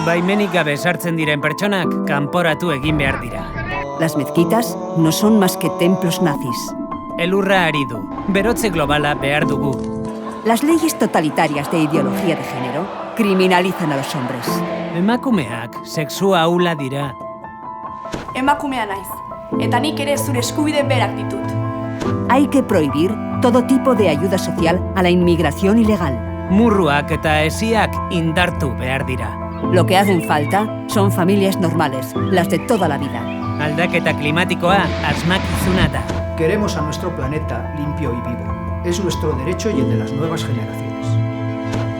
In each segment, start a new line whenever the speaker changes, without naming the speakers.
Baimenik gabe sartzen diren pertsonak kanporatu egin behar dira.
Las mezquitas no son más que templos nazis.
Elurra ari du, berotze globala behar dugu.
Las leyes totalitarias de ideología de género criminalizan a los hombres.
Emakumeak sexua ahula dira.
Emakumea naiz, eta nik ere zure eskubide berak ditut.
Hay que prohibir todo tipo de ayuda social a la inmigración ilegal.
Murruak eta hesiak indartu behar dira.
Lo que hacen falta son familias normales, las de toda la vida.
Aldaketa klimatikoa asmakizuna da.
Queremos a nuestro planeta limpio y vivo. Es nuestro derecho y el de las nuevas generaciones.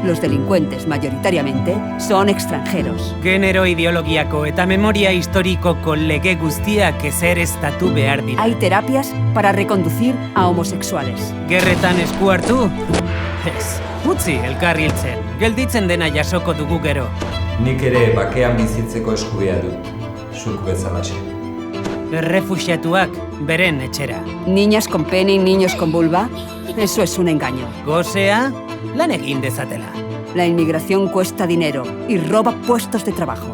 Los delincuentes, mayoritariamente, son extranjeros.
Genero ideologiako eta memoria historikoko lege guztiak ezereztatu behar dira.
Hay terapias para reconducir a homosexuales.
Gerretan esku hartu? Ez, utzi elkar hiltzen. Gelditzen dena jasoko dugu gero.
Nik ere bakean bizitzeko eskubidea dut, zuk bezalaxe.
Errefuxiatuak beren etxera.
Niñas con pene y niños con vulva, eso es un engaño.
Gozea, lan egin dezatela.
La inmigración cuesta dinero y roba puestos de trabajo.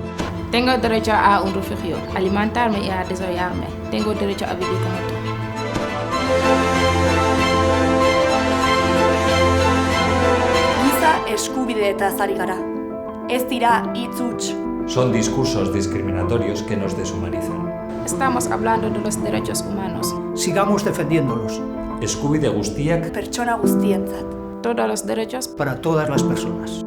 Tengo derecho a un refugio, a alimentarme y a desarrollarme. Tengo derecho a vivir como tú.
Giza eskubideetaz ari gara. Ez dira hitz huts.
Son discursos discriminatorios que nos deshumanizan.
Estamos hablando de los derechos humanos.
Sigamos defendiéndolos
Eskubide guztiak
Pertsona guztientzat.
Todos los derechos
para todas las personas.